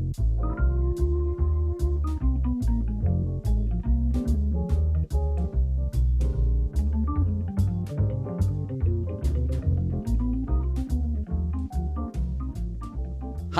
Hi,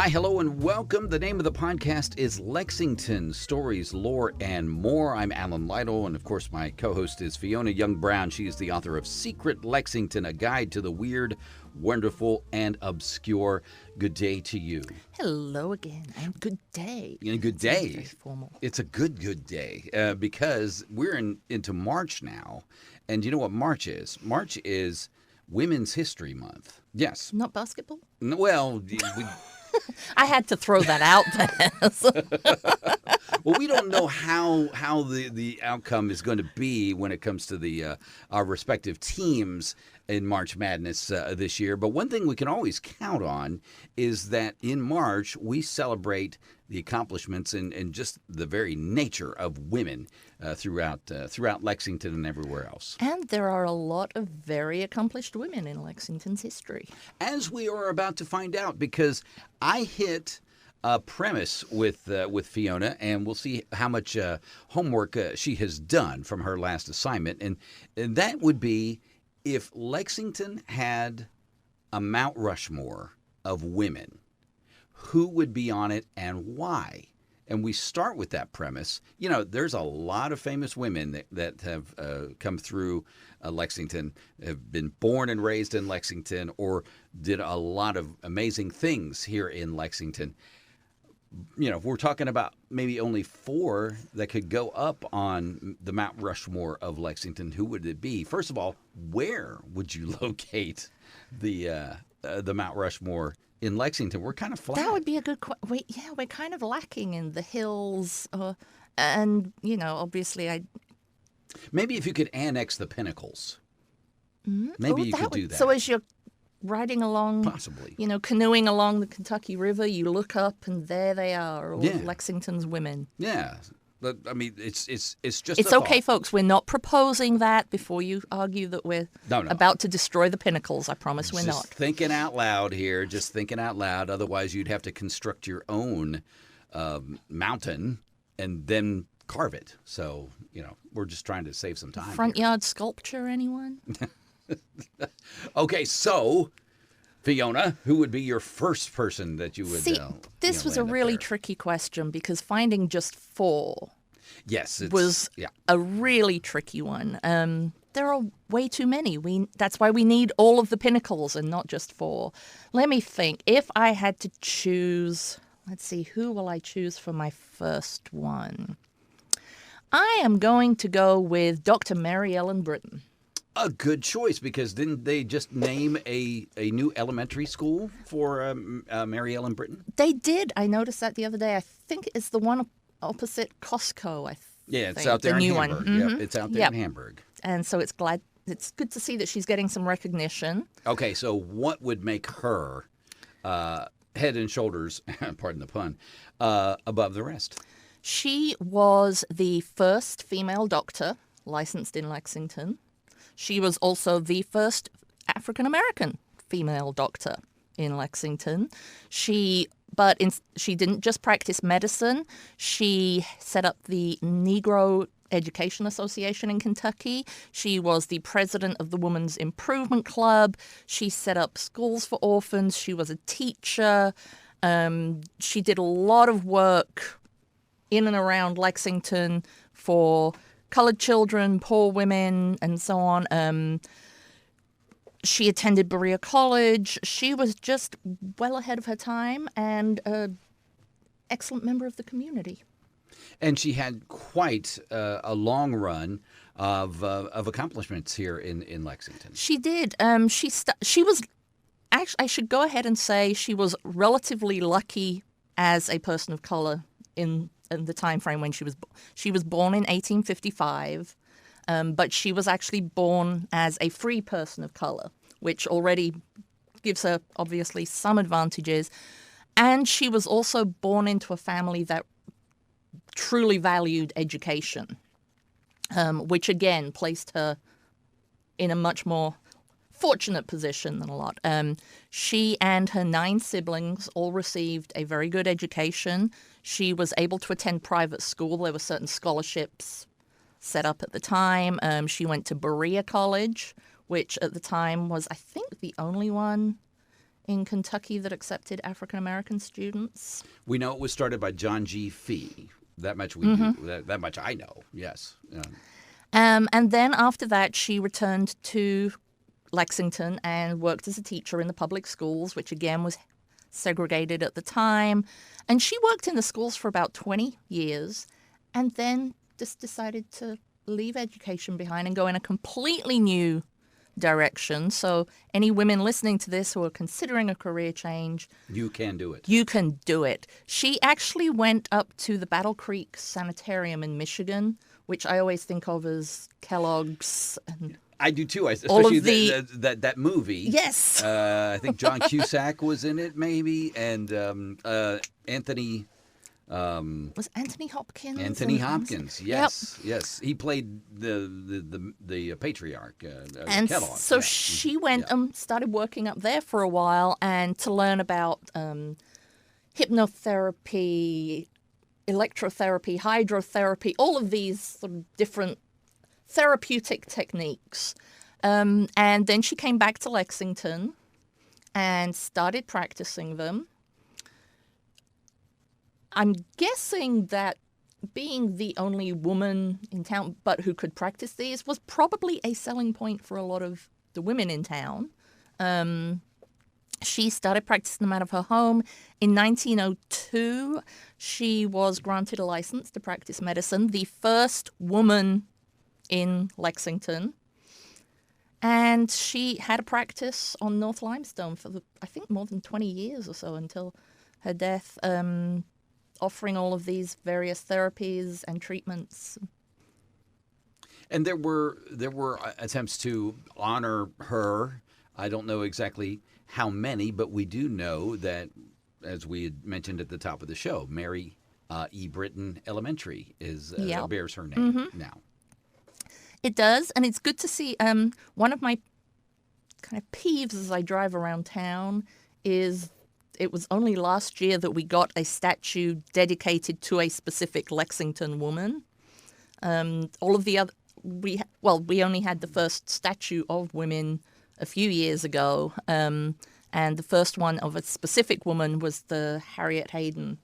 hello, and welcome. The name of the podcast is Lexington Stories, Lore, and More. I'm Alan Lytle, and of course my co-host is Fiona Young-Brown. She is the author of Secret Lexington, a guide to the weird, wonderful, and obscure. Good day to you. Hello again, and good day. Good day. Very formal. It's a good day because we're into March now, and you know what March is? March is Women's History Month. Yes. Not basketball? Well, I had to throw that out there. Well, we don't know how the outcome is going to be when it comes to our respective teams in March Madness this year. But one thing we can always count on is that in March we celebrate the accomplishments and just the very nature of women throughout Lexington and everywhere else. And there are a lot of very accomplished women in Lexington's history. As we are about to find out, because I hit a premise with Fiona, and we'll see how much homework she has done from her last assignment, and that would be if Lexington had a Mount Rushmore of women, who would be on it and why? And we start with that premise. You know, there's a lot of famous women that have come through Lexington, have been born and raised in Lexington, or did a lot of amazing things here in Lexington. You know, if we're talking about maybe only 4 that could go up on the Mount Rushmore of Lexington, who would it be? First of all, where would you locate the Mount Rushmore in Lexington? We're kind of flat. That would be a good question. We're kind of lacking in the hills, and obviously Maybe if you could annex the pinnacles, maybe you could do that. So as you're riding along, possibly, canoeing along the Kentucky River, you look up and there they are, all of Lexington's women. Yeah. But, I mean, it's just It's okay, folks. We're not proposing that before you argue that we're about to destroy the pinnacles. I promise we're not. Just thinking out loud here, just thinking out loud. Otherwise, you'd have to construct your own mountain and then carve it. So, we're just trying to save some time. Front yard sculpture, anyone? Okay, so Fiona, who would be your first person that you would see? This was a really tricky question because finding just 4, was a really tricky one. There are way too many. That's why we need all of the pinnacles and not just 4. Let me think. If I had to choose, let's see, who will I choose for my first one? I am going to go with Dr. Mary Ellen Britton. A good choice, because didn't they just name a new elementary school for Mary Ellen Britton? They did. I noticed that the other day. I think it's the one opposite Costco. It's out there in Hamburg. Mm-hmm. Yep, it's out there in Hamburg. And so it's good to see that she's getting some recognition. Okay, so what would make her head and shoulders, pardon the pun, above the rest? She was the first female doctor licensed in Lexington. She was also the first African-American female doctor in Lexington. She didn't just practice medicine. She set up the Negro Education Association in Kentucky. She was the president of the Women's Improvement Club. She set up schools for orphans. She was a teacher. She did a lot of work in and around Lexington for colored children, poor women, and so on. She attended Berea College. She was just well ahead of her time and an excellent member of the community. And she had quite a long run of accomplishments here in Lexington. She did. She was actually, I should go ahead and say she was relatively lucky as a person of color in the time frame when she was born in 1855, but she was actually born as a free person of color, which already gives her obviously some advantages. And she was also born into a family that truly valued education, which again placed her in a much more fortunate position than a lot. She and her 9 siblings all received a very good education. She was able to attend private school. There were certain scholarships set up at the time. She went to Berea College, which at the time was, I think, the only one in Kentucky that accepted African-American students. We know it was started by John G. Fee. That much we do. That much I know, yes. And then after that, she returned to Lexington and worked as a teacher in the public schools, which again was segregated at the time. And she worked in the schools for about 20 years and then just decided to leave education behind and go in a completely new direction. So any women listening to this who are considering a career change, you can do it. You can do it. She actually went up to the Battle Creek Sanitarium in Michigan, which I always think of as Kellogg's. And I do too, especially that movie. Yes. I think John Cusack was in it, maybe, and Anthony. Was Anthony Hopkins? Anthony Hopkins, yes, yep. Yes, he played the patriarch. And Kellogg. So she went and started working up there for a while, and to learn about hypnotherapy, electrotherapy, hydrotherapy, all of these sort of different therapeutic techniques. And then she came back to Lexington and started practicing them. I'm guessing that being the only woman in town but who could practice these was probably a selling point for a lot of the women in town. She started practicing them out of her home. In 1902, she was granted a license to practice medicine, the first woman in Lexington. And she had a practice on North Limestone for, I think, more than 20 years or so until her death, offering all of these various therapies and treatments. And there were attempts to honor her. I don't know exactly how many, but we do know that, as we had mentioned at the top of the show, Mary E. Britton Elementary bears her name now. It does, and it's good to see. One of my kind of peeves as I drive around town is it was only last year that we got a statue dedicated to a specific Lexington woman. All of the other, we only had the first statue of women a few years ago, and the first one of a specific woman was the Harriet Hayden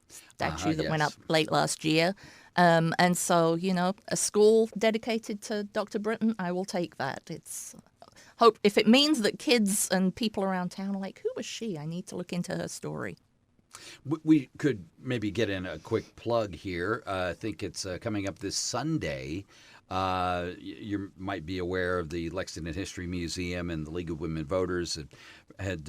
statue that went up late last year. And so, a school dedicated to Dr. Britton, I will take that. It's hope if it means that kids and people around town are like, who was she? I need to look into her story. We could maybe get in a quick plug here. I think it's coming up this Sunday. You might be aware of the Lexington History Museum and the League of Women Voters had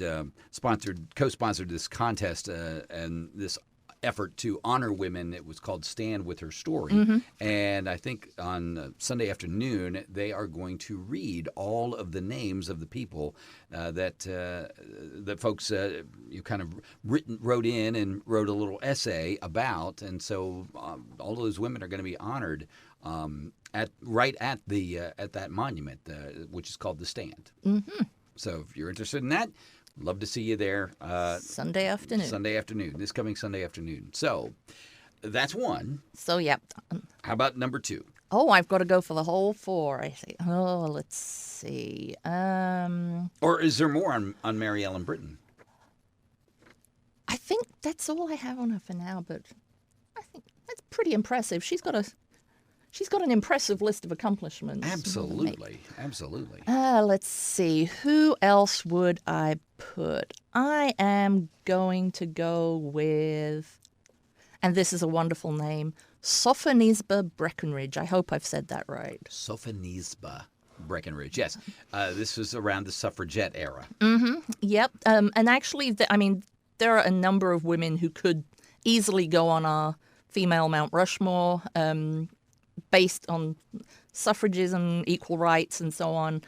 co-sponsored this contest and this effort to honor women. It was called Stand With Her Story. And I think on Sunday afternoon, they are going to read all of the names of the people that folks you kind of wrote in and wrote a little essay about. And so all of those women are going to be honored at that monument, which is called the Stand. So if you're interested in that, love to see you there. Sunday afternoon. This coming Sunday afternoon. So that's one. So, yeah. How about number 2? Oh, I've got to go for the whole 4, I see. Oh, let's see. Or is there more on Mary Ellen Britton? I think that's all I have on her for now, but I think that's pretty impressive. She's got an impressive list of accomplishments. Absolutely. Let's see. Who else would I put? I am going to go with, and this is a wonderful name, Sophonisba Breckenridge. I hope I've said that right. Sophonisba Breckenridge. Yes. This was around the suffragette era. Yep. And actually, there are a number of women who could easily go on our female Mount Rushmore, based on suffragism, equal rights, and so on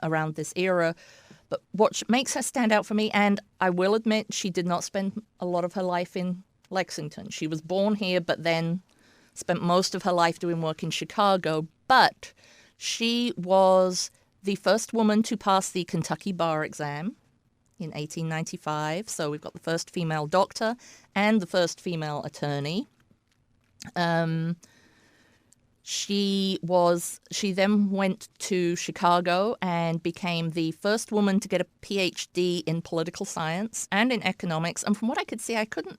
around this era. But what makes her stand out for me, and I will admit she did not spend a lot of her life in Lexington. She was born here, but then spent most of her life doing work in Chicago. But she was the first woman to pass the Kentucky bar exam in 1895. So we've got the first female doctor and the first female attorney. She then went to Chicago and became the first woman to get a PhD in political science and in economics. And from what I could see, I couldn't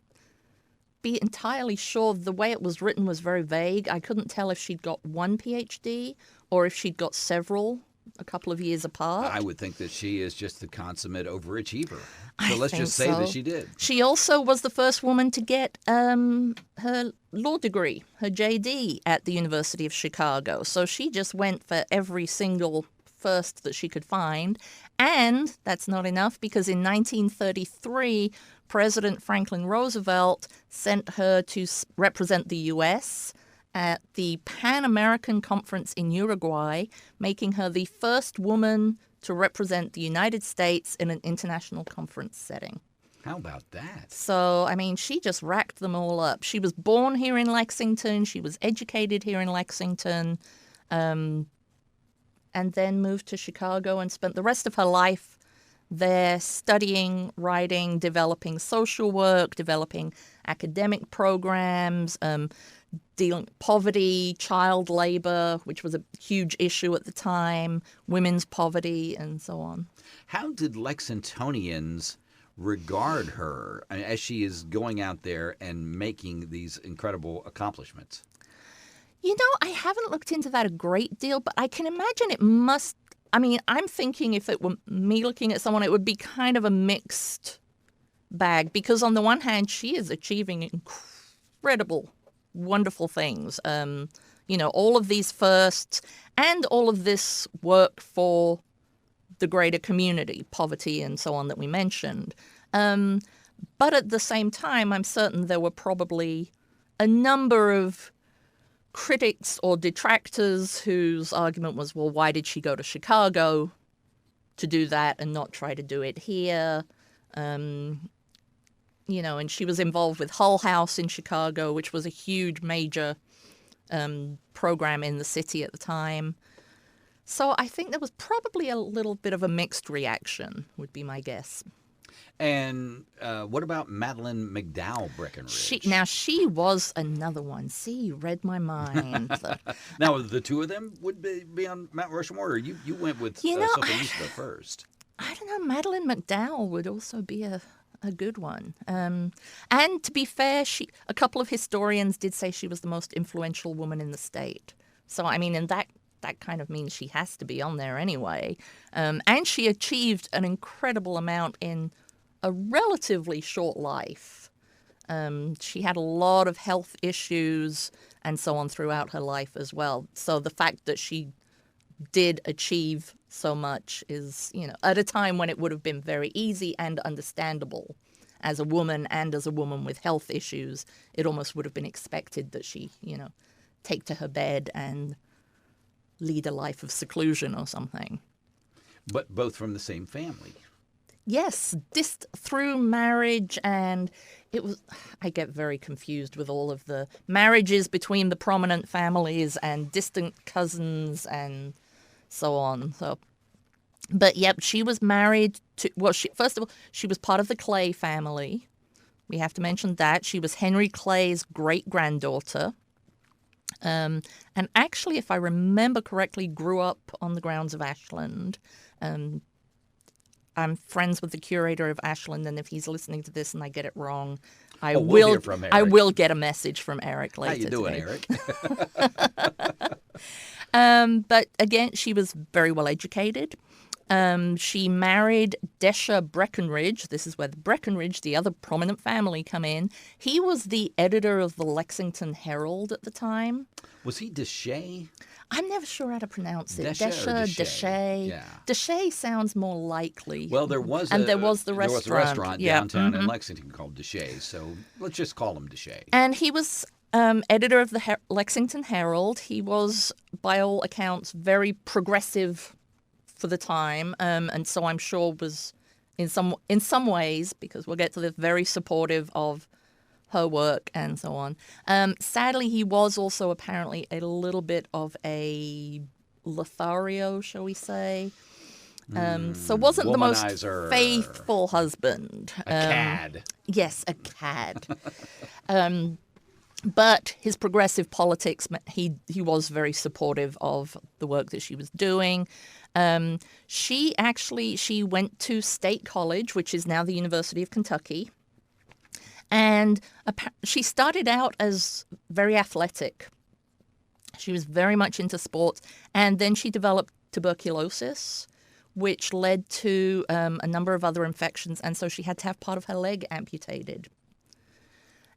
be entirely sure. The way it was written was very vague. I couldn't tell if she'd got one PhD or if she'd got several a couple of years apart. I would think that she is just the consummate overachiever. I Let's think just say that she did. She also was the first woman to get her law degree, her JD, at the University of Chicago. So she just went for every single first that she could find. And that's not enough, because in 1933, President Franklin Roosevelt sent her to represent the U.S. at the Pan American Conference in Uruguay, making her the first woman to represent the United States in an international conference setting. How about that? So, I mean, she just racked them all up. She was born here in Lexington. She was educated here in Lexington, and then moved to Chicago and spent the rest of her life there studying, writing, developing social work, developing academic programs, dealing with poverty, child labor, which was a huge issue at the time, women's poverty, and so on. How did Lexingtonians regard her as she is going out there and making these incredible accomplishments? You know, I haven't looked into that a great deal, but I can imagine it must. I mean, I'm thinking if it were me looking at someone, it would be kind of a mixed bag, because on the one hand, she is achieving incredible, wonderful things. You know, all of these firsts and all of this work for the greater community, poverty and so on that we mentioned. But at the same time, I'm certain there were probably a number of critics or detractors whose argument was, well, why did she go to Chicago to do that and not try to do it here? You know, and she was involved with Hull House in Chicago, which was a huge, major program in the city at the time. So I think there was probably a little bit of a mixed reaction, would be my guess. And what about Madeline McDowell Breckinridge? She was another one. See, you read my mind. Now, the two of them would be on Mount Rushmore, or you went with Sophieista first? I don't know. Madeline McDowell would also be a good one. And to be fair, a couple of historians did say she was the most influential woman in the state. So, I mean, and that kind of means she has to be on there anyway. And she achieved an incredible amount in a relatively short life. She had a lot of health issues and so on throughout her life as well. So the fact that she did achieve so much is, you know, at a time when it would have been very easy and understandable as a woman, and as a woman with health issues, it almost would have been expected that she, you know, take to her bed and lead a life of seclusion or something. But both from the same family. Yes, through marriage, and I get very confused with all of the marriages between the prominent families and distant cousins and so on. But yep, she was married to, first of all, she was part of the Clay family. We have to mention that. She was Henry Clay's great-granddaughter. And actually, if I remember correctly, grew up on the grounds of Ashland. I'm friends with the curator of Ashland, and if he's listening to this and I get it wrong, I will get a message from Eric later. How you doing, today. Eric? But again, she was very well educated. She married Desha Breckinridge. This is where the Breckinridge, the other prominent family, come in. He was the editor of the Lexington Herald at the time. Was he Deshay? I'm never sure how to pronounce it. Deshay. Yeah. Deshay sounds more likely. Well, there was the restaurant. There was a restaurant downtown in Lexington called Deshay, so let's just call him Deshay. And he was editor of the Lexington Herald. He was, by all accounts, very progressive for the time, and so I'm sure was in some ways, because we'll get to this, very supportive of her work and so on. Sadly, he was also apparently a little bit of a Lothario, shall we say. So wasn't the most Womanizer. faithful husband. A cad. Yes, a cad. But his progressive politics, he was very supportive of the work that she was doing. She went to State College, which is now the University of Kentucky. And she started out as very athletic. She was very much into sports. And then she developed tuberculosis, which led to a number of other infections. And so she had to have part of her leg amputated.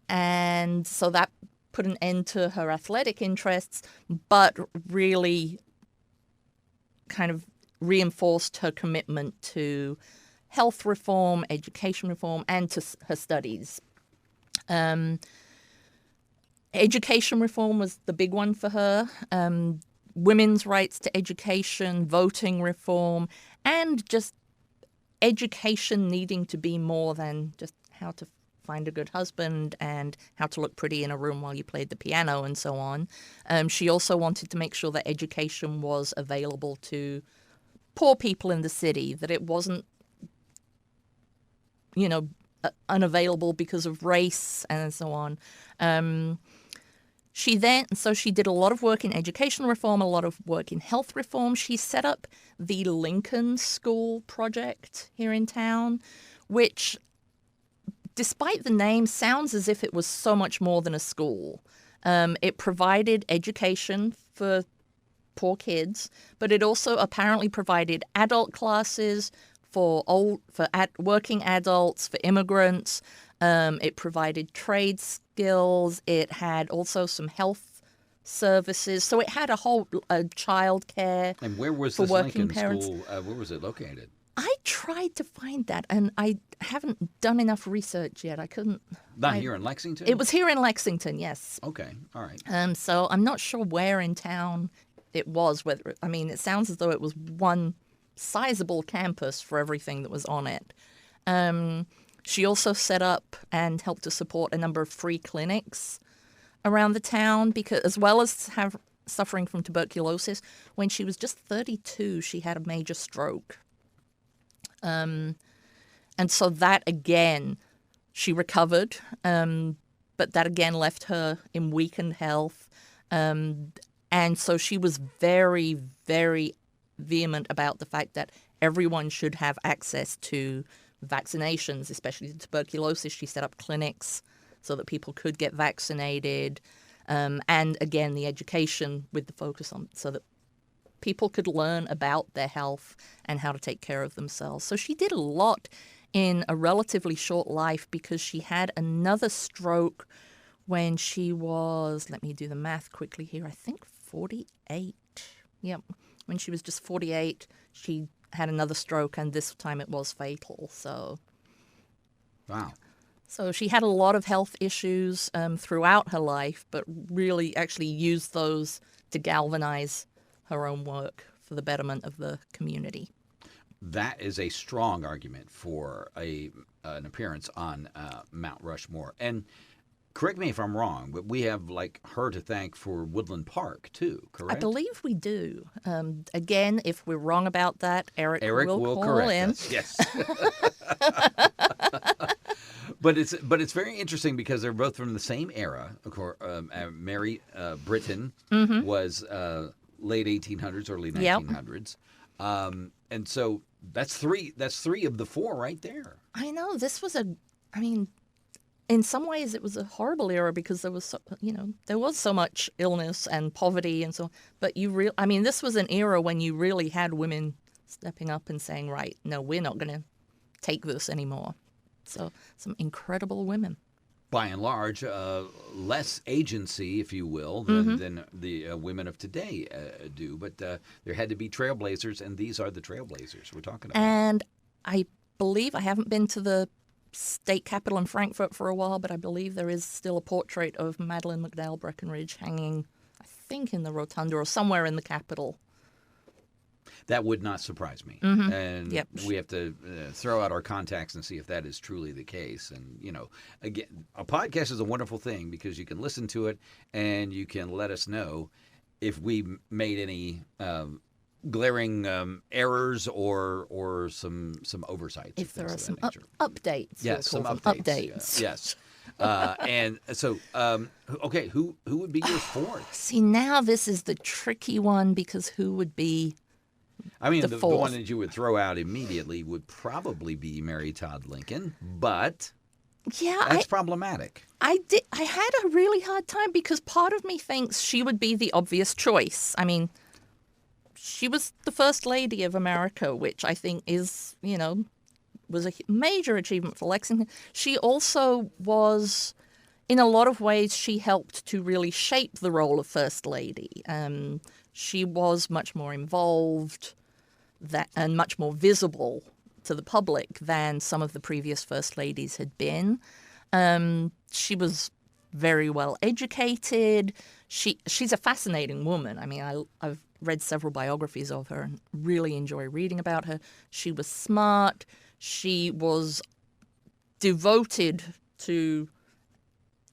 And so that put an end to her athletic interests, but really kind of reinforced her commitment to health reform, education reform, and to her studies. Education reform was the big one for her. Women's rights to education, voting reform, and just education needing to be more than just how to find a good husband and how to look pretty in a room while you played the piano and so on. She also wanted to make sure that education was available to poor people in the city, that it wasn't, unavailable because of race and so on. She did a lot of work in education reform, a lot of work in health reform. She set up the Lincoln School Project here in town, which, despite the name, sounds as if it was so much more than a school. It provided education for poor kids, but it also apparently provided adult classes for working adults, for immigrants. It provided trade skills. It had also some health services. So it had a whole child care. And where was for this working Lincoln parents. School? Where was it located? I tried to find that, and I haven't done enough research yet. I couldn't. Here in Lexington? It was here in Lexington, yes. Okay, all right. So I'm not sure where in town it was. It sounds as though it was one sizable campus for everything that was on it. She also set up and helped to support a number of free clinics around the town, because as well as suffering from tuberculosis, when she was just 32, she had a major stroke. And so that, again, she recovered, but that again left her in weakened health. And so she was very, very vehement about the fact that everyone should have access to vaccinations, especially tuberculosis. She set up clinics so that people could get vaccinated. And again, the education with the focus on so that people could learn about their health and how to take care of themselves. So she did a lot in a relatively short life, because she had another stroke when she was, let me do the math quickly here, I think 48. Yep. When she was just 48, she had another stroke, and this time it was fatal. So, Wow. So she had a lot of health issues throughout her life, but really actually used those to galvanize her own work for the betterment of the community. That is a strong argument for an appearance on Mount Rushmore. And correct me if I'm wrong, but we have her to thank for Woodland Park too, correct? I believe we do. Again, if we're wrong about that, Eric will call correct in. us. Yes. But it's very interesting because they're both from the same era. Of course, Mary Britton was late 1800s, early 1900s, and so that's three of the four right there. I know this was in some ways it was a horrible era because there was so much illness and poverty and so. But this was an era when you really had women stepping up and saying, right, no, we're not going to take this anymore. So some incredible women. By and large, less agency, if you will, than the women of today do. But there had to be trailblazers, and these are the trailblazers we're talking about. And I believe, I haven't been to the state capitol in Frankfurt for a while, but I believe there is still a portrait of Madeleine McDowell Breckinridge hanging, I think, in the rotunda or somewhere in the capitol. That would not surprise me. And we have to throw out our contacts and see if that is truly the case. And, again, a podcast is a wonderful thing because you can listen to it and you can let us know. if we made any glaring errors or some oversights. If there are of some that nature. updates. Yes, some we'll updates. call them. Updates. Yes. And so, okay, who would be your fourth? See, now this is the tricky one because who would be I mean, the the fourth? one that you would throw out immediately would probably be Mary Todd Lincoln, but Yeah, that's problematic. I had a really hard time because part of me thinks she would be the obvious choice. I mean, she was the first lady of America, which I think is, was a major achievement for Lexington. She also was, in a lot of ways, she helped to really shape the role of First Lady. She was much more involved and much more visible to the public than some of the previous First Ladies had been. She was very well educated. She's a fascinating woman. I mean, I've read several biographies of her and really enjoy reading about her. She was smart. She was devoted to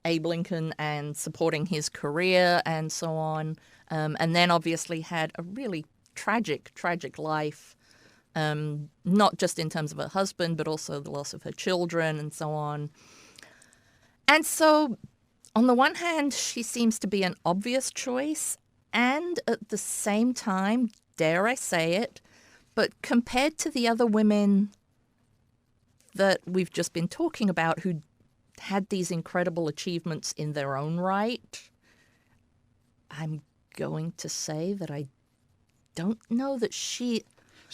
Abe Lincoln and supporting his career and so on. And then obviously had a really tragic life, not just in terms of her husband, but also the loss of her children and so on. And so, on the one hand, she seems to be an obvious choice, and at the same time, dare I say it, but compared to the other women that we've just been talking about who had these incredible achievements in their own right, I'm going to say that I don't know that she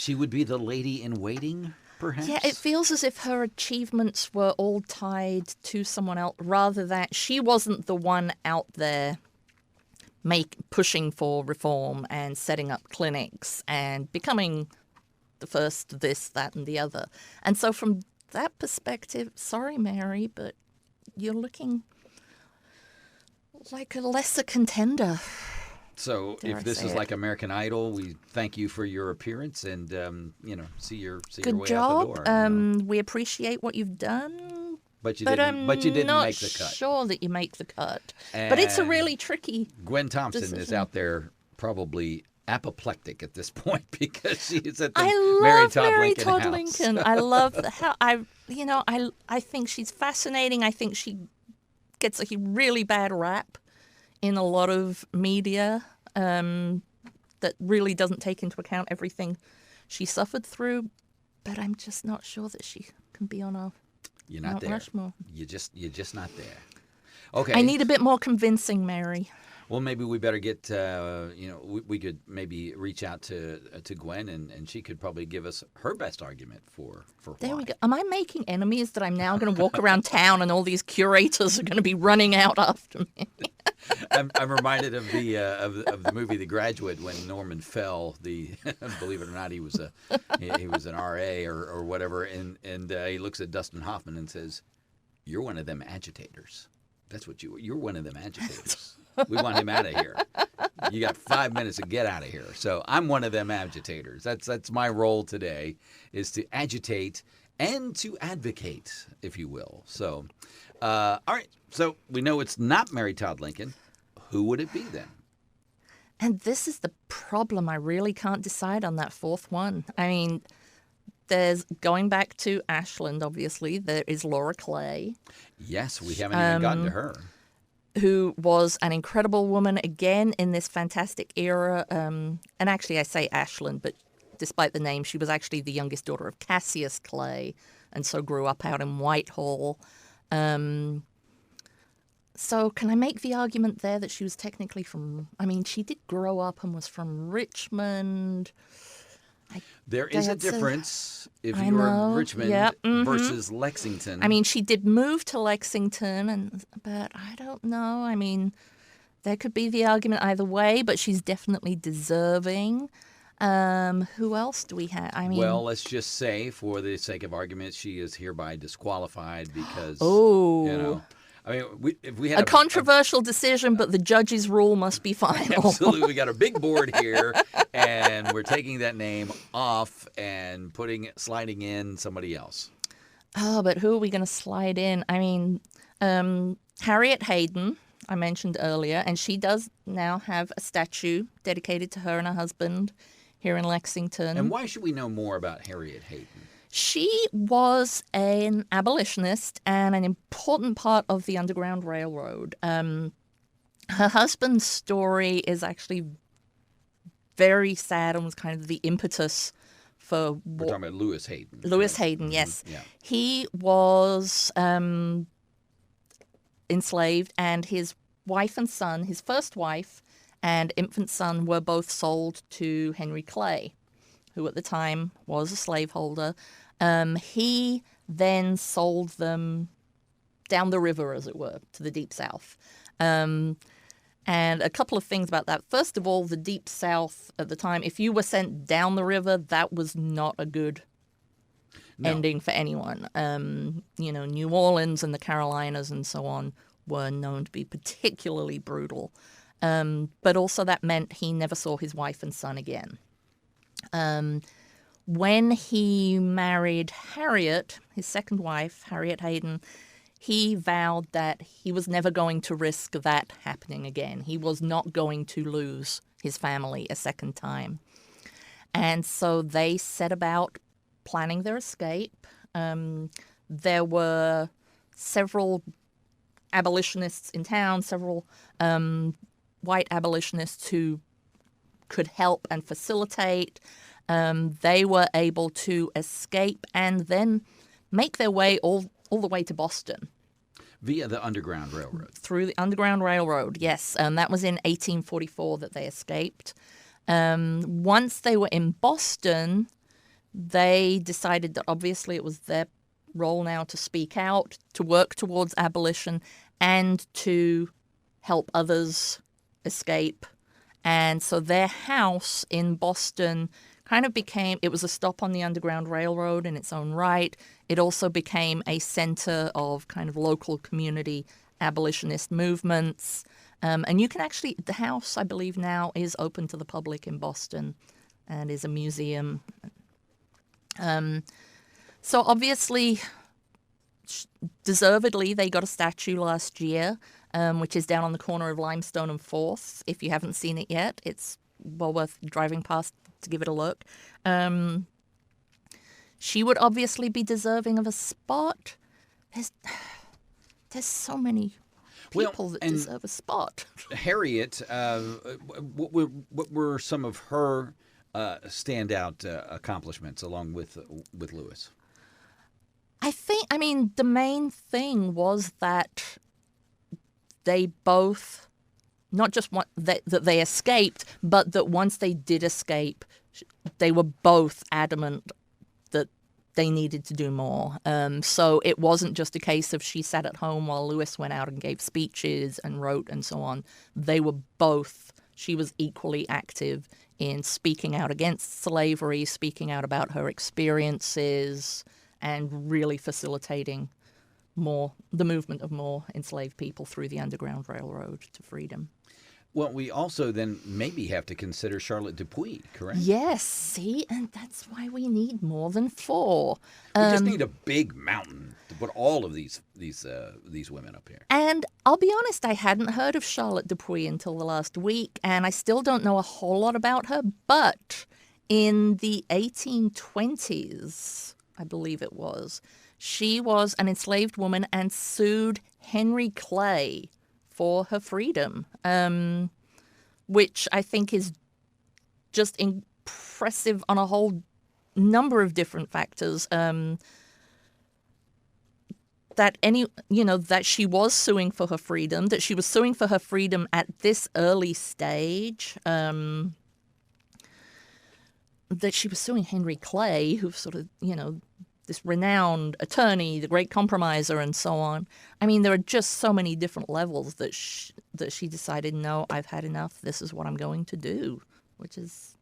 would be the lady in waiting, perhaps? Yeah, it feels as if her achievements were all tied to someone else, rather than she wasn't the one out there pushing for reform and setting up clinics and becoming the first this, that, and the other. And so from that perspective, sorry, Mary, but you're looking like a lesser contender. So if this is like American Idol, we thank you for your appearance and, see your way out the door. We appreciate what you've done. But you didn't make the cut. Not sure that you make the cut. But it's a really tricky Gwen Thompson decision. is out there probably apoplectic at this point because she's at the I Mary love Todd Mary Lincoln Todd house. Lincoln. I love how I think she's fascinating. I think she gets a really bad rap in a lot of media that really doesn't take into account everything she suffered through. But I'm just not sure that she can be on You're not Mount there. Rushmore. You're just not there. Okay. I need a bit more convincing, Mary. Well, maybe we better get, we could maybe reach out to Gwen, and she could probably give us her best argument for why. There we go. Am I making enemies that I'm now going to walk around town and all these curators are going to be running out after me? I'm reminded of the movie The Graduate when Norman Fell, believe it or not, he was an RA or whatever, and he looks at Dustin Hoffman and says, "You're one of them agitators. That's what you're one of them agitators. We want him out of here. You got 5 minutes to get out of here." So I'm one of them agitators. That's my role today, is to agitate and to advocate, if you will. So, all right. So we know it's not Mary Todd Lincoln. Who would it be then? And this is the problem. I really can't decide on that fourth one. I mean, there's, going back to Ashland, obviously, there is Laura Clay. Yes, we haven't even gotten to her. Who was an incredible woman, again, in this fantastic era. And actually, I say Ashland, but despite the name, she was actually the youngest daughter of Cassius Clay, and so grew up out in Whitehall. So can I make the argument there that she was technically from... I mean, she did grow up and was from Richmond. There is a difference if I you're know. Richmond Yep. Mm-hmm. versus Lexington. I mean, she did move to Lexington, but I don't know. I mean, there could be the argument either way, but she's definitely deserving. Who else do we have? I mean, well, let's just say, for the sake of argument, she is hereby disqualified because, I mean, if we had a controversial decision, but the judge's rule must be final. Absolutely. We got a big board here, and we're taking that name off and sliding in somebody else. Oh, but who are we going to slide in? I mean, Harriet Hayden. I mentioned earlier, and she does now have a statue dedicated to her and her husband here in Lexington. And why should we know more about Harriet Hayden? She was an abolitionist and an important part of the Underground Railroad. Her husband's story is actually very sad and was kind of the impetus for We're talking about Lewis Hayden. Lewis right? Hayden, yes. Yeah. He was enslaved, and his wife and son, his first wife and infant son, were both sold to Henry Clay, who at the time was a slaveholder. He then sold them down the river, as it were, to the Deep South. And a couple of things about that. First of all, the Deep South at the time, if you were sent down the river, that was not a good ending for anyone. New Orleans and the Carolinas and so on were known to be particularly brutal. But also that meant he never saw his wife and son again. When he married Harriet, his second wife, Harriet Hayden, he vowed that he was never going to risk that happening again. He was not going to lose his family a second time. And so they set about planning their escape. There were several abolitionists in town, several white abolitionists who could help and facilitate. They were able to escape and then make their way all the way to Boston. Via the Underground Railroad. Through the Underground Railroad, yes. That was in 1844 that they escaped. Once they were in Boston, they decided that obviously it was their role now to speak out, to work towards abolition, and to help others escape. And so their house in Boston kind of became, it was a stop on the Underground Railroad in its own right. It also became a center of kind of local community abolitionist movements. And you can actually, the house, I believe now, is open to the public in Boston and is a museum. So obviously, deservedly, they got a statue last year, which is down on the corner of Limestone and 4th. If you haven't seen it yet, it's well worth driving past to give it a look. She would obviously be deserving of a spot. There's so many people that deserve a spot. Harriet, what were some of her standout accomplishments along with Lewis? I mean, the main thing was that they both, not just that they escaped, but that once they did escape, they were both adamant that they needed to do more. So it wasn't just a case of she sat at home while Lewis went out and gave speeches and wrote and so on. They were both, she was equally active in speaking out against slavery, speaking out about her experiences, and really facilitating the movement of more enslaved people through the Underground Railroad to freedom. Well, we also then maybe have to consider Charlotte Dupuy, correct? Yes, see, and that's why we need more than 4. We just need a big mountain to put all of these women up here. And I'll be honest, I hadn't heard of Charlotte Dupuy until the last week, and I still don't know a whole lot about her. But in the 1820s, I believe it was, she was an enslaved woman and sued Henry Clay for her freedom, which I think is just impressive on a whole number of different factors. That she was suing for her freedom, that she was suing for her freedom at this early stage, that she was suing Henry Clay, who sort of, this renowned attorney, the great compromiser, and so on. I mean, there are just so many different levels that she decided, no, I've had enough. This is what I'm going to do, which is...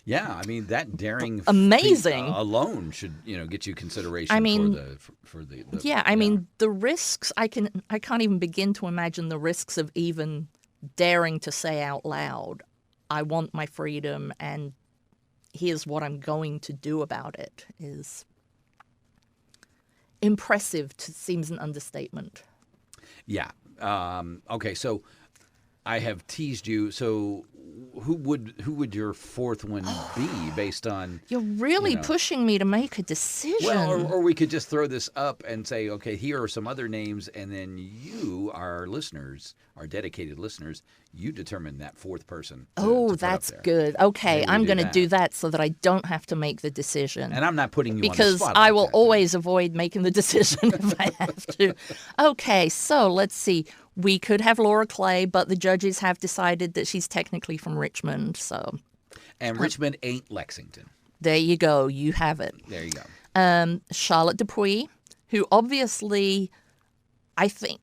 Yeah, I mean, that daring amazing alone should, get you consideration for the yeah, I mean, the risks, I can't even begin to imagine the risks of even daring to say out loud, I want my freedom and here's what I'm going to do about it, is impressive, seems an understatement. Yeah. Okay, so I have teased you. So who would your fourth one be based on? You're really pushing me to make a decision. Well, or we could just throw this up and say, okay, here are some other names, and then you, our listeners, our dedicated listeners, you determine that fourth person. To that's put up there. good. Okay, Maybe I'm we going to that. do that so that I don't have to make the decision. And I'm not putting you on the because spot I like will that. always avoid making the decision if I have to. Okay, so let's see. We could have Laura Clay, but the judges have decided that she's technically from Richmond. So And Richmond ain't Lexington. there you go. You have it. There you go. Charlotte Dupuy, who obviously, I think,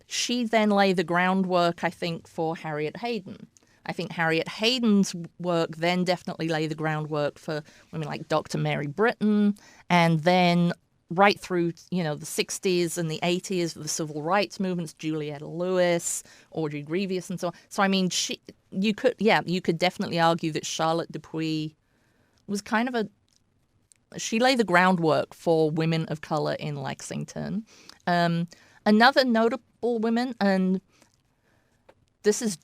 she then lay the groundwork, I think, for Harriet Hayden. I think Harriet Hayden's work then definitely lay the groundwork for women like Dr. Mary Britton, and then right through, the 60s and the 80s, the civil rights movements, Julietta Lewis, Audrey Grievous, and so on. So, I mean, you could definitely argue that Charlotte Dupuy was kind of she laid the groundwork for women of color in Lexington. Another notable woman, and this is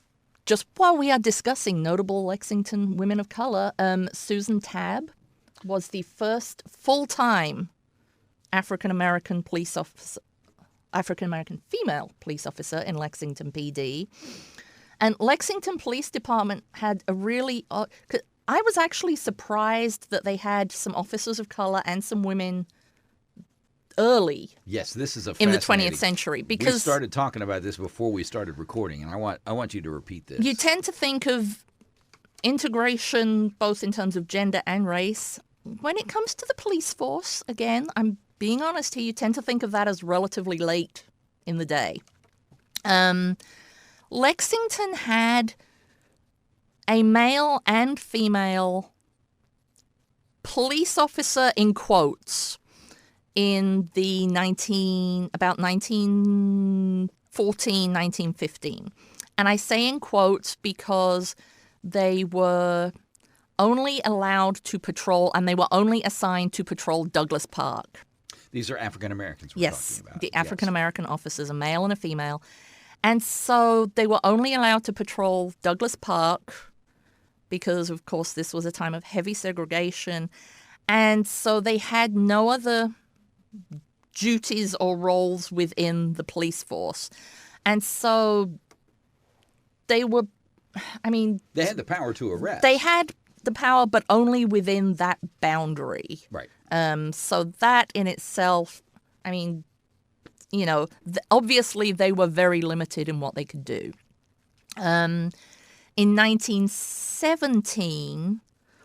just while we are discussing notable Lexington women of color, Susan Tabb was the first full-time African-American female police officer in Lexington PD. And Lexington Police Department had a really... I was actually surprised that they had some officers of color and some women early. Yes, this is in the 20th century, because we started talking about this before we started recording, and I want you to repeat this. You tend to think of integration both in terms of gender and race. When it comes to the police force, again, I'm being honest here, you tend to think of that as relatively late in the day. Lexington had a male and female police officer, in quotes, in the 1914, 1915. And I say in quotes because they were only allowed to patrol, and they were only assigned to patrol Douglas Park. These are African Americans we're talking about. The African American officers, a male and a female. And so they were only allowed to patrol Douglas Park because, of course, this was a time of heavy segregation. And so they had no other duties or roles within the police force. And so they were, they had the power to arrest. They had the power, but only within that boundary. Right. So that in itself, obviously they were very limited in what they could do. In 1917,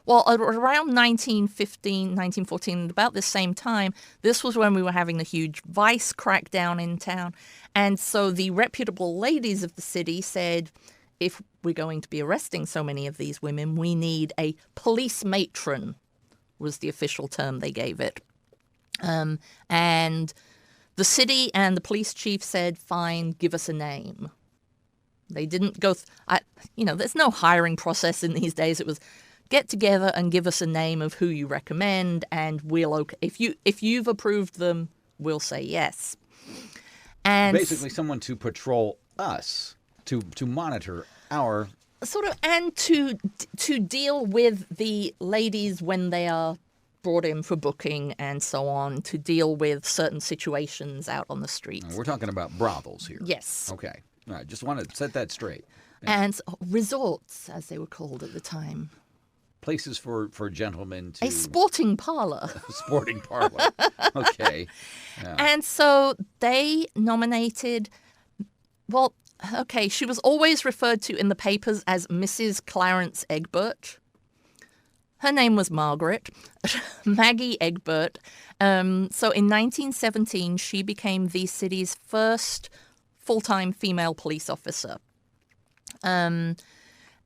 around 1915, 1914, about the same time, this was when we were having the huge vice crackdown in town. And so the reputable ladies of the city said, if we're going to be arresting so many of these women, we need a police matron, was the official term they gave it. And the city and the police chief said, fine, give us a name. They didn't go, there's no hiring process in these days. It was get together and give us a name of who you recommend, and if you've approved them, we'll say yes. And basically someone to patrol us, to monitor our... and to deal with the ladies when they are brought in for booking and so on, to deal with certain situations out on the streets. We're talking about brothels here. Yes. Okay. All right. Just want to set that straight. And resorts, as they were called at the time. Places for gentlemen to... A sporting parlor. Sporting parlor. Okay. Yeah. And so they nominated... she was always referred to in the papers as Mrs. Clarence Egbert. Her name was Margaret, Maggie Egbert. So in 1917, she became the city's first full-time female police officer. And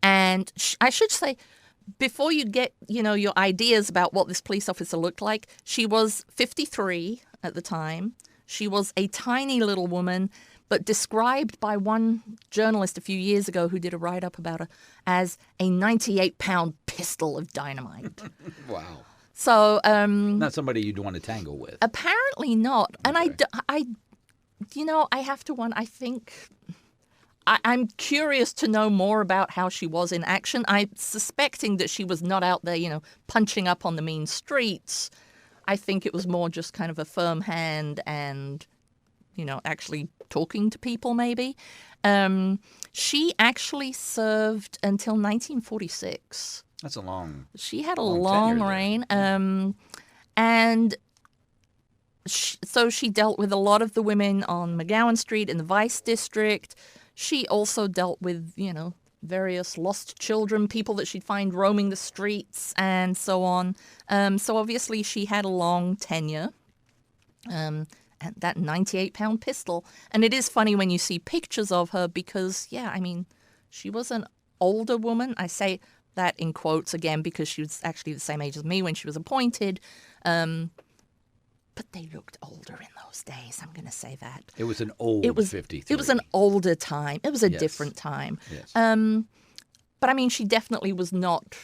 I should say, before you get, your ideas about what this police officer looked like, she was 53 at the time. She was a tiny little woman, but described by one journalist a few years ago who did a write-up about her as a 98-pound pistol of dynamite. Wow. So... not somebody you'd want to tangle with. Apparently not. And okay. I have to wonder. I think I'm curious to know more about how she was in action. I'm suspecting that she was not out there, punching up on the mean streets. I think it was more just kind of a firm hand and, actually talking to people maybe. She actually served until 1946. That's a long. She had a long long reign. And so she dealt with a lot of the women on McGowan Street in the Vice District. She also dealt with, various lost children, people that she'd find roaming the streets and so on. So obviously she had a long tenure. And that 98-pound pistol. And it is funny when you see pictures of her because, she was an older woman. I say that in quotes again because she was actually the same age as me when she was appointed. But they looked older in those days. I'm going to say that. It was an old 53. It was an older time. It was a Yes. different time. Yes. But she definitely was not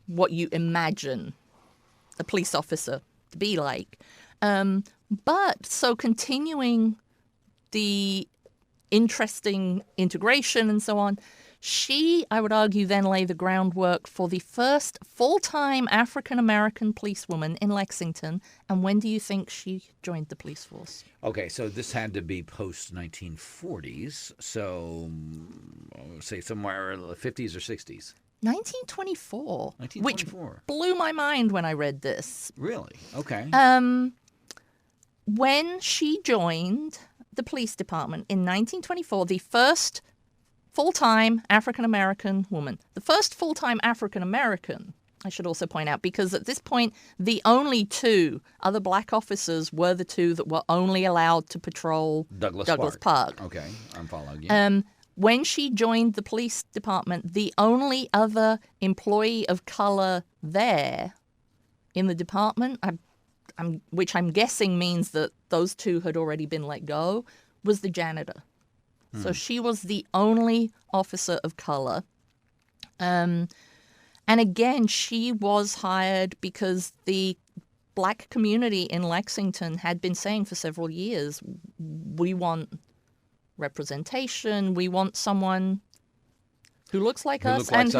what you imagine a police officer to be like. But so continuing the interesting integration and so on, she, I would argue, then lay the groundwork for the first full-time African-American policewoman in Lexington. And when do you think she joined the police force? Okay, so this had to be post-1940s, so say somewhere in the 50s or 60s. 1924. 1924. Which blew my mind when I read this. Really? Okay. When she joined the police department in 1924, the first full-time African-American woman, the first full-time African-American, I should also point out, because at this point, the only two other black officers were the two that were only allowed to patrol Douglas Park. Okay, I'm following you. When she joined the police department, the only other employee of color there in the department, which I'm guessing means that those two had already been let go, was the janitor. So she was the only officer of color. And again, she was hired because the black community in Lexington had been saying for several years, we want representation, we want someone who looks like us and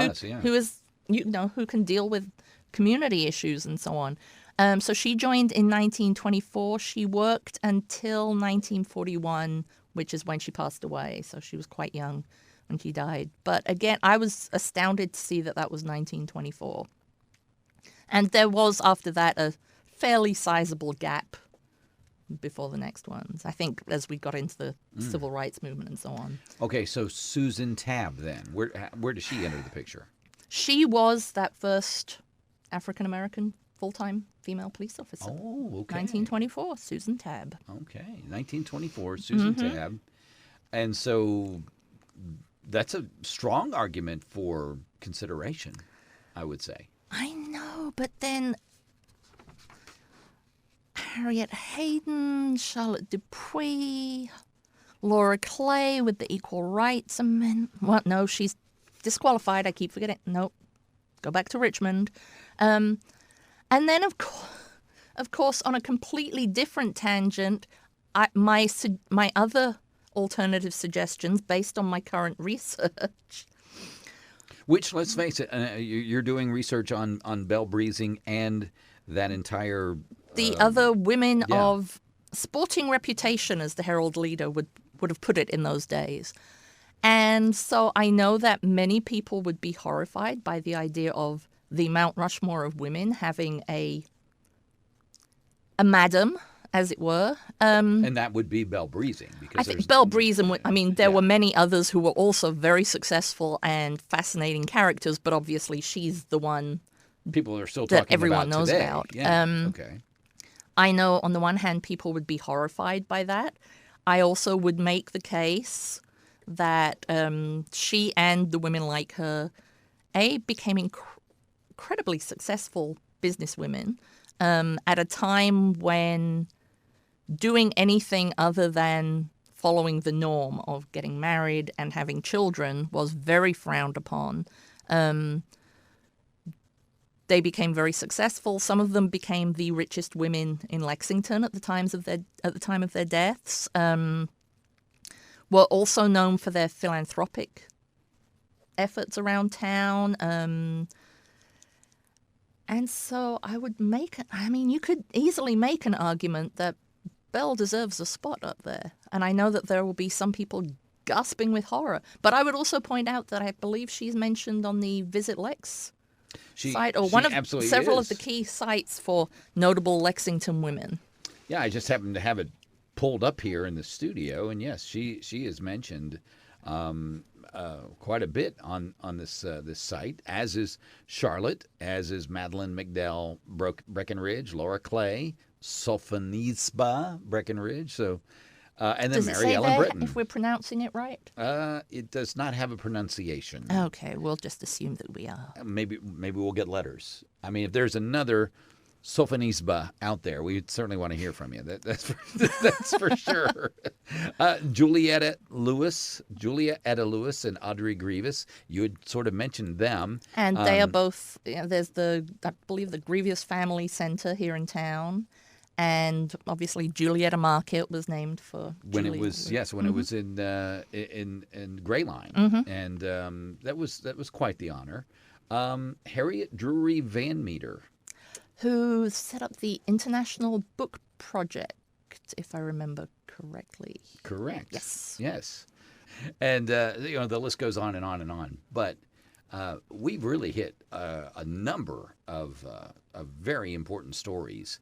who is, who can deal with community issues and so on. So she joined in 1924. She worked until 1941, which is when she passed away. So she was quite young when she died. But again, I was astounded to see that was 1924. And there was, after that, a fairly sizable gap before the next ones, I think, as we got into the civil rights movement and so on. Okay, so Susan Tabb then. Where does she enter the picture? She was that first African-American full-time female police officer. Oh, okay. 1924, Susan Tabb. Okay, 1924, Susan Tabb. And so that's a strong argument for consideration, I would say. I know, but then Harriet Hayden, Charlotte Dupuy, Laura Clay with the Equal Rights Amendment. What? No, she's disqualified. I keep forgetting. Nope. Go back to Richmond. And then, of course, on a completely different tangent, my other alternative suggestions based on my current research. Which, let's face it, you're doing research on Belle Breezing and that entire... The other women of sporting reputation, as the Herald Leader would have put it in those days. And so I know that many people would be horrified by the idea of the Mount Rushmore of women having a madam, as it were. And that would be Belle Breezing. Because I think Belle Breezing, there were many others who were also very successful and fascinating characters, but obviously she's the one people are still that talking everyone about knows today. about. Yeah. Okay. I know on the one hand people would be horrified by that. I also would make the case that she and the women like her, became incredibly successful businesswomen at a time when doing anything other than following the norm of getting married and having children was very frowned upon. They became very successful. Some of them became the richest women in Lexington at the time of their deaths. were also known for their philanthropic efforts around town. And so you could easily make an argument that Belle deserves a spot up there. And I know that there will be some people gasping with horror. But I would also point out that I believe she's mentioned on the Visit Lex site, or one of several of the key sites for notable Lexington women. Yeah, I just happened to have it pulled up here in the studio, and yes, she is mentioned quite a bit on this site, as is Charlotte, as is Madeline McDowell Breckenridge, Laura Clay, Sophonisba Breckenridge. So, and then Does Mary it say Ellen there Britton. if we're pronouncing it right? It does not have a pronunciation. Okay, we'll just assume that we are. Maybe we'll get letters. I mean, if there's another Sophonisba out there, we certainly want to hear from you. That's for sure. Julietta Lewis, and Audrey Grievous. You had sort of mentioned them, and they are both. There's I believe, the Grievous Family Center here in town, and obviously Julietta Market was named for when Julia. it was when it was in Gray Line, and that was quite the honor. Harriet Drury Van Meter, who set up the International Book Project, if I remember correctly. Correct. Yes. And the list goes on and on and on. But we've really hit a number of very important stories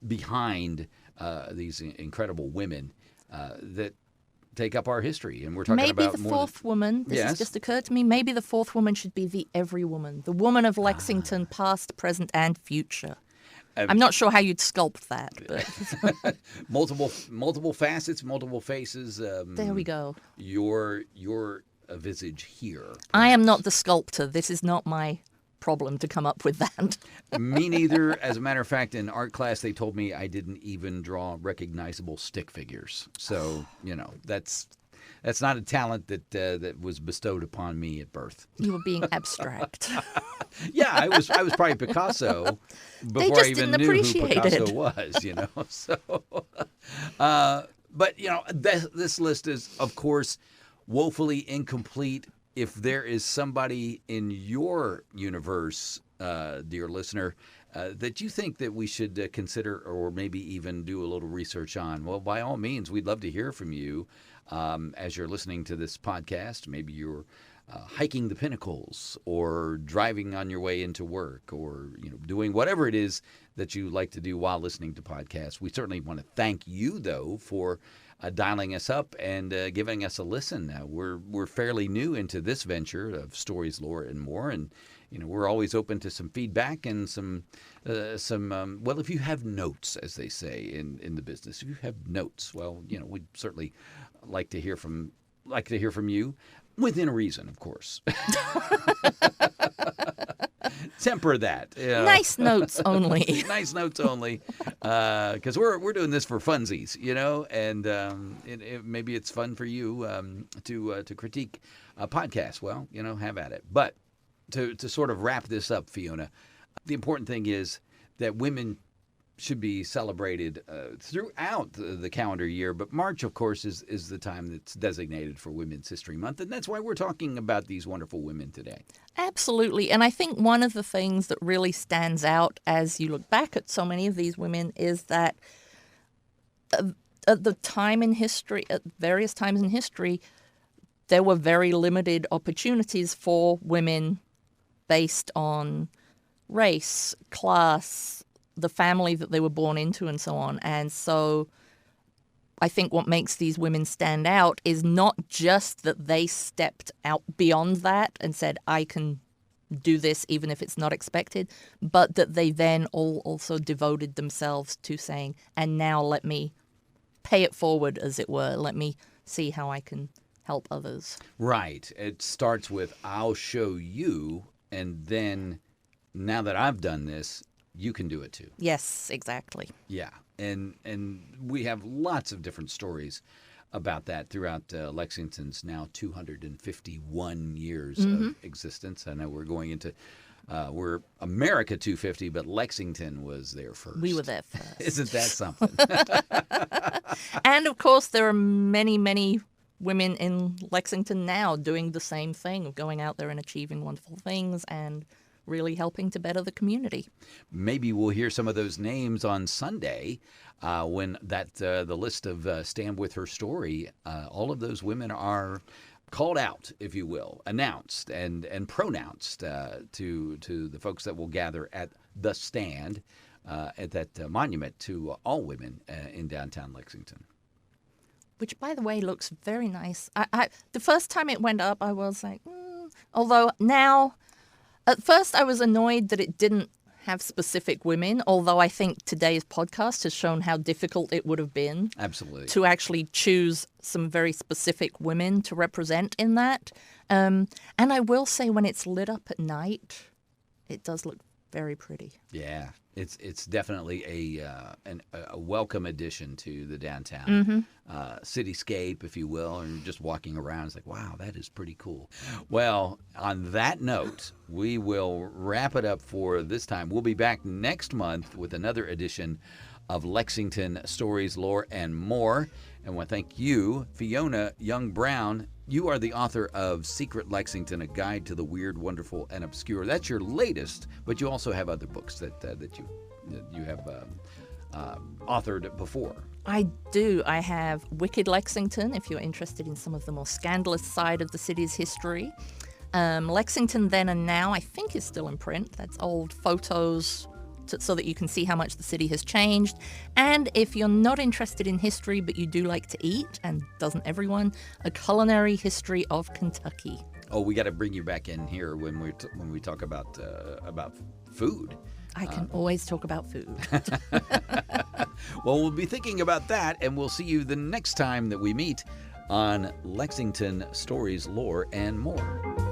behind these incredible women that take up our history, and we're talking maybe about the more fourth woman. This has just occurred to me. Maybe the fourth woman should be the every woman, the woman of Lexington, past, present, and future. I'm not sure how you'd sculpt that, but multiple facets, multiple faces. There we go. Your visage here. Perhaps. I am not the sculptor. This is not my problem to come up with that. Me neither. As a matter of fact, in art class, they told me I didn't even draw recognizable stick figures. So, that's not a talent that was bestowed upon me at birth. You were being abstract. Yeah, I was probably Picasso before I even knew who Picasso was, So, but this list is, of course, woefully incomplete. If there is somebody in your universe, dear listener, that you think that we should consider or maybe even do a little research on, well, by all means, we'd love to hear from you as you're listening to this podcast. Maybe you're hiking the pinnacles or driving on your way into work or doing whatever it is that you like to do while listening to podcasts. We certainly want to thank you, though, for dialing us up and giving us a listen. We're fairly new into this venture of stories, lore, and more, and we're always open to some feedback and some well, if you have notes, as they say in the business, if you have notes, well, we'd certainly like to hear from you, within reason, of course. Temper that. Nice notes only. Nice notes only, because we're doing this for funsies, and maybe it's fun for you to critique a podcast. Well, have at it. But to sort of wrap this up, Fiona, the important thing is that women should be celebrated throughout the calendar year, but March, of course, is the time that's designated for Women's History Month, and that's why we're talking about these wonderful women today. Absolutely, and I think one of the things that really stands out as you look back at so many of these women is that at the time in history, at various times in history, there were very limited opportunities for women based on race, class, the family that they were born into, and so on. And so I think what makes these women stand out is not just that they stepped out beyond that and said, I can do this even if it's not expected, but that they then all also devoted themselves to saying, and now let me pay it forward, as it were. Let me see how I can help others. Right. It starts with, I'll show you, and then now that I've done this, you can do it too. Yes, exactly. Yeah, and we have lots of different stories about that throughout Lexington's now 251 years of existence. I know we're going into we're America 250, but Lexington was there first. We were there first. Isn't that something? And of course, there are many, many women in Lexington now doing the same thing, of going out there and achieving wonderful things and really helping to better the community. Maybe we'll hear some of those names on Sunday when the list of Stand With Her Story, all of those women are called out, if you will, announced and pronounced to the folks that will gather at the stand at that monument to all women in downtown Lexington. Which, by the way, looks very nice. The first time it went up, I was like, although now, at first I was annoyed that it didn't have specific women, although I think today's podcast has shown how difficult it would have been Absolutely. to actually choose some very specific women to represent in that. And I will say when it's lit up at night, it does look very pretty. Yeah, it's definitely a welcome addition to the downtown cityscape, if you will, and just walking around. It's like, wow, that is pretty cool. Well, on that note, we will wrap it up for this time. We'll be back next month with another edition of Lexington Stories, Lore, and More. And I want to thank you, Fiona Young-Brown. You are the author of Secret Lexington, A Guide to the Weird, Wonderful, and Obscure. That's your latest, but you also have other books that you have authored before. I do. I have Wicked Lexington, if you're interested in some of the more scandalous side of the city's history. Lexington Then and Now, I think, is still in print. That's old photos so that you can see how much the city has changed. And if you're not interested in history, but you do like to eat, and doesn't everyone, A Culinary History of Kentucky. Oh, we got to bring you back in here when we talk about food. I can always talk about food. Well, we'll be thinking about that, and we'll see you the next time that we meet on Lexington Stories, Lore, and More.